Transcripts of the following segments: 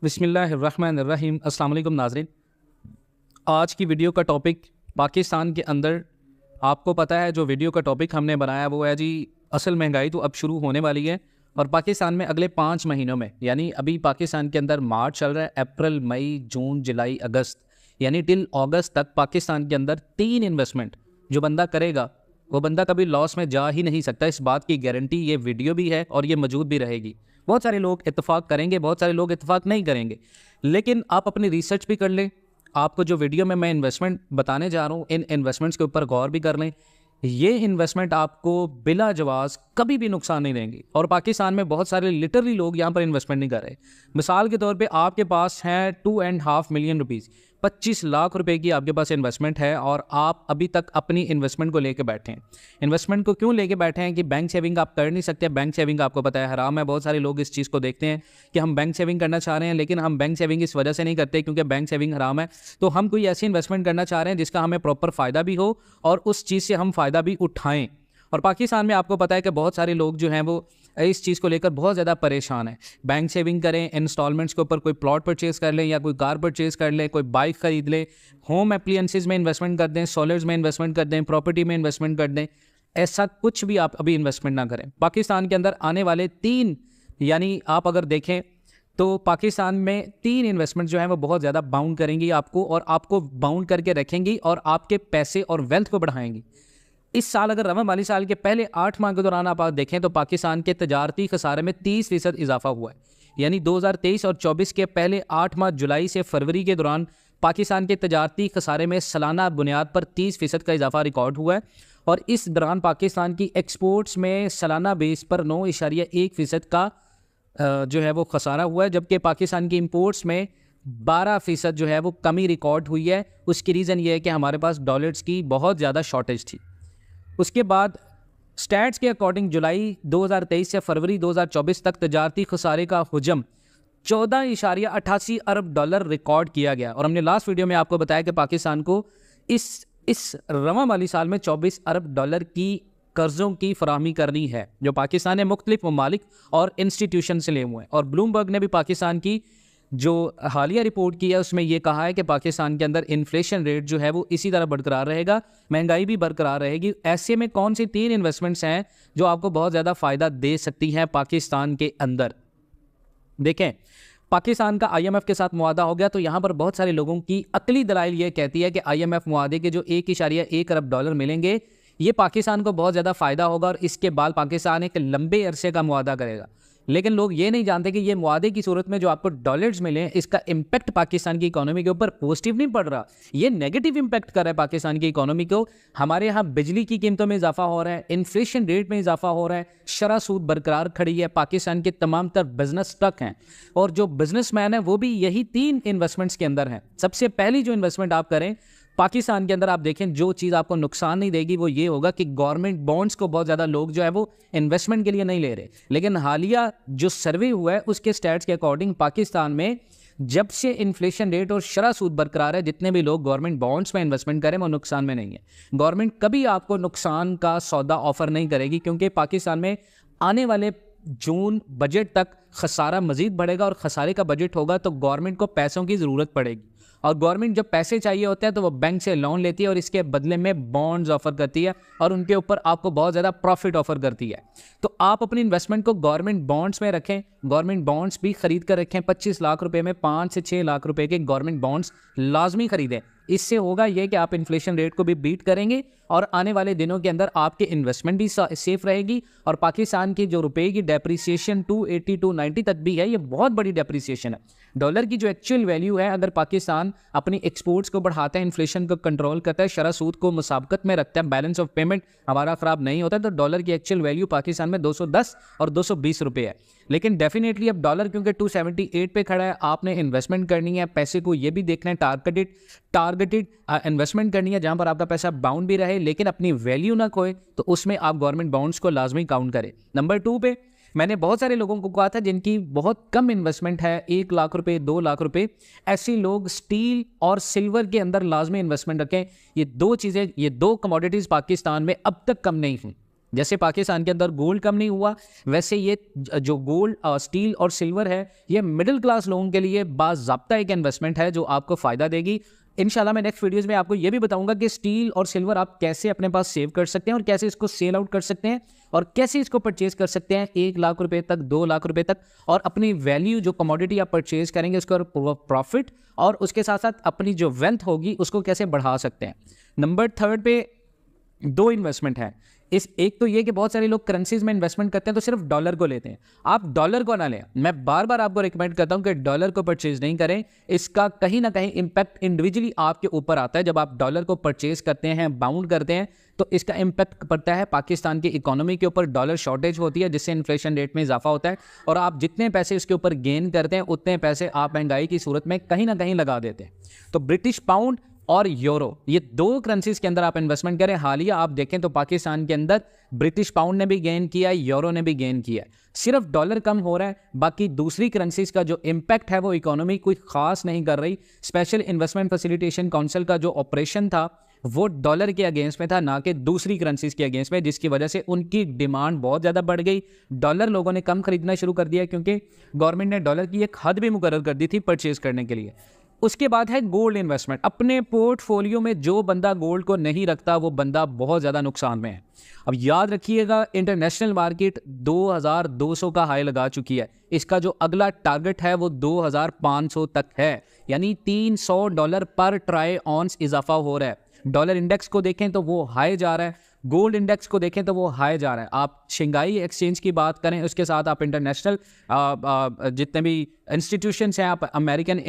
बिस्मिल्लाहिर्रहमानिर्रहीम। अस्सलाम वालेकुम नाज़रीन। आज की वीडियो का टॉपिक पाकिस्तान के अंदर, आपको पता है जो वीडियो का टॉपिक हमने बनाया वो है जी असल महंगाई तो अब शुरू होने वाली है और पाकिस्तान में अगले 5 महीनों में, यानी अभी पाकिस्तान के अंदर मार्च चल रहा है, अप्रैल, मई, जून, जुलाई, अगस्त, यानी टिल अगस्त तक पाकिस्तान के अंदर 3 इन्वेस्टमेंट जो बंदा करेगा वो बंदा कभी लॉस में जा ही नहीं सकता। इस बात की गारंटी ये वीडियो भी है और ये मौजूद भी रहेगी। बहुत सारे लोग इत्तेफाक करेंगे, बहुत सारे लोग इत्तेफाक नहीं करेंगे, लेकिन आप अपनी रिसर्च भी कर लें। आपको जो वीडियो में मैं इन्वेस्टमेंट बताने जा रहा हूँ, इन इन्वेस्टमेंट्स के ऊपर गौर भी कर लें। ये इन्वेस्टमेंट आपको बिला जवाज़ कभी भी नुकसान नहीं देंगी और पाकिस्तान में बहुत सारे लिटरली लोग यहाँ पर इन्वेस्टमेंट नहीं कर रहे। मिसाल के तौर पे आपके पास है 2.5 मिलियन रुपीज़, 25 लाख रुपए की आपके पास इन्वेस्टमेंट है और आप अभी तक अपनी इन्वेस्टमेंट को लेके बैठे हैं। इन्वेस्टमेंट को क्यों लेके बैठे हैं कि बैंक सेविंग आप कर नहीं सकते। बैंक सेविंग आपको पता है हराम है। बहुत सारे लोग इस चीज़ को देखते हैं कि हम बैंक सेविंग करना चाह रहे हैं, लेकिन हम बैंक सेविंग इस वजह से नहीं करते क्योंकि बैंक सेविंग हराम है। तो हम कोई ऐसी इन्वेस्टमेंट करना चाह रहे हैं जिसका हमें प्रॉपर फ़ायदा भी हो और उस चीज़ से हम फ़ायदा भी उठाएँ। और पाकिस्तान में आपको पता है कि बहुत सारे लोग जो हैं वो इस चीज़ को लेकर बहुत ज़्यादा परेशान है। बैंक सेविंग करें, इंस्टॉलमेंट्स के ऊपर कोई प्लॉट परचेज़ कर लें या कोई कार परचेज़ कर लें, कोई बाइक ख़रीद लें, होम एप्लियंसेस में इन्वेस्टमेंट कर दें, सोलर्स में इन्वेस्टमेंट कर दें, प्रॉपर्टी में इन्वेस्टमेंट कर दें। ऐसा कुछ भी आप अभी इन्वेस्टमेंट ना करें। पाकिस्तान के अंदर आने वाले 3, यानी आप अगर देखें तो पाकिस्तान में 3 इन्वेस्टमेंट जो है वो बहुत ज़्यादा बाउंड करेंगी आपको और आपको बाउंड करके रखेंगी और आपके पैसे और वेल्थ को बढ़ाएंगी। इस साल अगर रवा माली साल के पहले 8 माह के दौरान आप देखें तो पाकिस्तान के तजारती खसारे में 30% इजाफा हुआ है। यानी 2023 और 24 के पहले 8 माह जुलाई से फरवरी के दौरान पाकिस्तान के तजारती खसारे में सालाना बुनियाद पर 30% का इजाफा रिकॉर्ड हुआ है और इस दौरान पाकिस्तान की एक्सपोर्ट्स में सालाना बेस पर 9.1% का जो है वो खसारा हुआ है, जबकि पाकिस्तान की इंपोर्ट्स में 12% जो है वो कमी रिकॉर्ड हुई है। उसकी रीज़न ये है कि हमारे पास डॉलर्स की बहुत ज़्यादा शॉर्टेज थी। उसके बाद स्टैट्स के अकॉर्डिंग जुलाई 2023 से फरवरी 2024 तक तजारती खसारे का हुजम 14.88 अरब डॉलर रिकॉर्ड किया गया और हमने लास्ट वीडियो में आपको बताया कि पाकिस्तान को इस रवा माली साल में 24 अरब डॉलर की कर्ज़ों की फराहमी करनी है, जो पाकिस्तान ने मुख्तलिफ ममालिक और इंस्टीट्यूशन से लिए हुए हैं। और ब्लूमबर्ग ने भी पाकिस्तान की जो हालिया रिपोर्ट की है उसमें यह कहा है कि पाकिस्तान के अंदर इन्फ्लेशन रेट जो है वो इसी तरह बरकरार रहेगा, महंगाई भी बरकरार रहेगी। ऐसे में कौन सी 3 इन्वेस्टमेंट्स हैं जो आपको बहुत ज़्यादा फ़ायदा दे सकती हैं पाकिस्तान के अंदर। देखें, पाकिस्तान का IMF के साथ मुआहदा हो गया तो यहाँ पर बहुत सारे लोगों की अकली दलाइल ये कहती है कि IMF मुआहदे के जो 1.1 अरब डॉलर मिलेंगे ये पाकिस्तान को बहुत ज़्यादा फ़ायदा होगा और इसके बाद पाकिस्तान एक लंबे अरसे का मुआहदा करेगा। लेकिन लोग ये नहीं जानते कि ये मुआहदे की सूरत में जो आपको डॉलर्स मिले इसका इम्पैक्ट पाकिस्तान की इकोनॉमी के ऊपर पॉजिटिव नहीं पड़ रहा, ये नेगेटिव इम्पैक्ट कर रहा है पाकिस्तान की इकोनॉमी को। हमारे यहाँ बिजली की कीमतों में इजाफा हो रहा है, इन्फ्लेशन रेट में इजाफा हो रहा है, शरह सूद बरकरार खड़ी है, पाकिस्तान के तमाम तर बिजनेस स्टक हैं और जो बिजनेसमैन है वो भी यही 3 इन्वेस्टमेंट्स के अंदर हैं। सबसे पहली जो इन्वेस्टमेंट आप करें पाकिस्तान के अंदर, आप देखें जो चीज़ आपको नुकसान नहीं देगी वो ये होगा कि गवर्नमेंट बॉन्ड्स को बहुत ज़्यादा लोग जो है वो इन्वेस्टमेंट के लिए नहीं ले रहे। लेकिन हालिया जो सर्वे हुआ है उसके स्टैट्स के अकॉर्डिंग पाकिस्तान में जब से इन्फ्लेशन रेट और शरह सूद बरकरार है, जितने भी लोग गवर्नमेंट बॉन्ड्स में इन्वेस्टमेंट करें वो नुकसान में नहीं है। गवर्नमेंट कभी आपको नुकसान का सौदा ऑफर नहीं करेगी क्योंकि पाकिस्तान में आने वाले जून बजट तक खसारा मजीद बढ़ेगा और खसारे का बजट होगा तो गवर्नमेंट को पैसों की ज़रूरत पड़ेगी और गवर्नमेंट जब पैसे चाहिए होते हैं तो वो बैंक से लोन लेती है और इसके बदले में बॉन्ड्स ऑफर करती है और उनके ऊपर आपको बहुत ज़्यादा प्रॉफिट ऑफर करती है। तो आप अपनी इन्वेस्टमेंट को गवर्नमेंट बॉन्ड्स में रखें, गवर्नमेंट बॉन्ड्स भी खरीद कर रखें। 25 लाख रुपए में 5 से 6 लाख रुपए के गवर्नमेंट बॉन्ड्स लाजमी खरीदें। इससे होगा ये कि आप इन्फ्लेशन रेट को भी बीट करेंगे और आने वाले दिनों के अंदर आपकी इन्वेस्टमेंट भी सेफ रहेगी। और पाकिस्तान की जो रुपए की डेप्रिसिएशन 280 290 तक भी है, ये बहुत बड़ी डेप्रिसिएशन है। डॉलर की जो एक्चुअल वैल्यू है, अगर पाकिस्तान अपनी एक्सपोर्ट्स को बढ़ाता है, इन्फ्लेशन को कंट्रोल करता है, शरह सूद को मुसाबकत में रखता है, बैलेंस ऑफ पेमेंट हमारा ख़राब नहीं होता, तो डॉलर की एक्चुअल वैल्यू पाकिस्तान में 210 और 220 रुपये है। लेकिन डेफिनेटली अब डॉलर क्योंकि 278 पे खड़ा है, आपने इन्वेस्टमेंट करनी है, पैसे को ये भी देखना है टारगेटेड इन्वेस्टमेंट करनी है जहाँ पर आपका पैसा बाउंड भी रहे लेकिन अपनी वैल्यू ना खोए, तो उसमें आप गवर्नमेंट बॉन्ड्स को लाजमी काउंट करें। नंबर 2 पे मैंने बहुत सारे लोगों को कहा था जिनकी बहुत कम इन्वेस्टमेंट है, 1 लाख रुपए, 2 लाख रुपए, ऐसे लोग स्टील और सिल्वर के अंदर लाजमी इन्वेस्टमेंट रखें। ये 2 चीज़ें, ये 2 कमोडिटीज़ पाकिस्तान में अब तक कम नहीं हुई। जैसे पाकिस्तान के अंदर गोल्ड कम नहीं हुआ, वैसे ये जो गोल्ड, स्टील और सिल्वर है, ये मिडिल क्लास लोगों के लिए बाज़ाब्ता एक इन्वेस्टमेंट है जो आपको फ़ायदा देगी। इंशाल्लाह मैं नेक्स्ट वीडियोज़ में आपको ये भी बताऊंगा कि स्टील और सिल्वर आप कैसे अपने पास सेव कर सकते हैं और कैसे इसको सेल आउट कर सकते हैं और कैसे इसको परचेज कर सकते हैं 1 लाख रुपए तक, 2 लाख रुपए तक, और अपनी वैल्यू जो कमोडिटी आप परचेज करेंगे उसका प्रॉफिट और उसके साथ साथ अपनी जो वेल्थ होगी उसको कैसे बढ़ा सकते हैं। नंबर 3 पे 2 इन्वेस्टमेंट है। एक तो ये कि बहुत सारे लोग करेंसीज में इन्वेस्टमेंट करते हैं तो सिर्फ डॉलर को लेते हैं। आप डॉलर को ना लें, मैं बार बार आपको रिकमेंड करता हूं कि डॉलर को परचेज नहीं करें। इसका कहीं ना कहीं इंपैक्ट इंडिविजुअली आपके ऊपर आता है। जब आप डॉलर को परचेज करते हैं, बाउंड करते हैं, तो इसका इंपैक्ट पड़ता है पाकिस्तान की इकोनॉमी के ऊपर। डॉलर शॉर्टेज होती है जिससे इन्फ्लेशन रेट में इजाफा होता है और आप जितने पैसे इसके ऊपर गेन करते हैं उतने पैसे आप महंगाई की सूरत में कहीं ना कहीं लगा देते हैं। तो ब्रिटिश पाउंड और यूरो, ये 2 करेंसीज के अंदर आप इन्वेस्टमेंट करें। हालिया आप देखें तो पाकिस्तान के अंदर ब्रिटिश पाउंड ने भी गेन किया है, यूरो ने भी गेन किया है। सिर्फ डॉलर कम हो रहा है, बाकी दूसरी करेंसीज का जो इम्पैक्ट है वो इकोनॉमी कोई खास नहीं कर रही। स्पेशल इन्वेस्टमेंट फैसिलिटेशन काउंसिल का जो ऑपरेशन था वो डॉलर के अगेंस्ट में था, ना कि दूसरी करेंसीज के अगेंस्ट में, जिसकी वजह से उनकी डिमांड बहुत ज़्यादा बढ़ गई। डॉलर लोगों ने कम खरीदना शुरू कर दिया क्योंकि गवर्नमेंट ने डॉलर की एक हद भी मुकर्रर कर दी थी परचेज करने के लिए। उसके बाद है गोल्ड इन्वेस्टमेंट। अपने पोर्टफोलियो में जो बंदा गोल्ड को नहीं रखता वो बंदा बहुत ज़्यादा नुकसान में है। अब याद रखिएगा, इंटरनेशनल मार्केट 2200 का हाई लगा चुकी है। इसका जो अगला टारगेट है वो 2500 तक है, यानी $300 पर ट्राई ऑन्स इजाफा हो रहा है। डॉलर इंडेक्स को देखें तो वो हाई जा रहा है, गोल्ड इंडेक्स को देखें तो वो हाई जा रहा है। आप शंघाई एक्सचेंज की बात करें, उसके साथ आप इंटरनेशनल जितने भी इंस्टीट्यूशंस हैं, आप अमेरिकन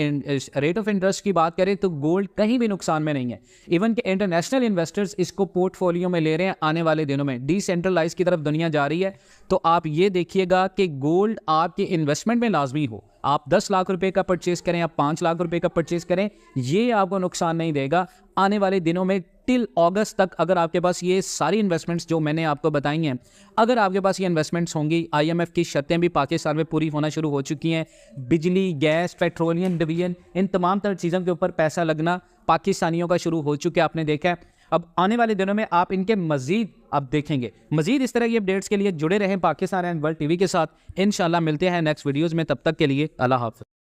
रेट ऑफ इंटरेस्ट की बात करें तो गोल्ड कहीं भी नुकसान में नहीं है। इवन के इंटरनेशनल इन्वेस्टर्स इसको पोर्टफोलियो में ले रहे हैं। आने वाले दिनों में डिसेंट्रलाइज की तरफ दुनिया जा रही है, तो आप ये देखिएगा कि गोल्ड आपके इन्वेस्टमेंट में लाजमी हो। आप 10 लाख रुपए का परचेज करें या 5 लाख रुपए का परचेज करें, ये आपको नुकसान नहीं देगा। आने वाले दिनों में टिल अगस्त तक अगर आपके पास ये सारी इन्वेस्टमेंट्स जो मैंने आपको बताई हैं, अगर आपके पास ये इन्वेस्टमेंट्स होंगी, IMF की शर्तें भी पाकिस्तान में पूरी होना शुरू हो चुकी हैं। बिजली, गैस, पेट्रोलियम डिवीजन, इन तमाम तरह चीज़ों के ऊपर पैसा लगना पाकिस्तानियों का शुरू हो चुका है, आपने देखा है। अब आने वाले दिनों में आप इनके मजीद अब देखेंगे। मजीद इस तरह की अपडेट्स के लिए जुड़े रहें पाकिस्तान एंड वर्ल्ड TV के साथ। इंशाल्लाह मिलते हैं नेक्स्ट वीडियोज़ में, तब तक के लिए अल्लाह हाफ़िज़।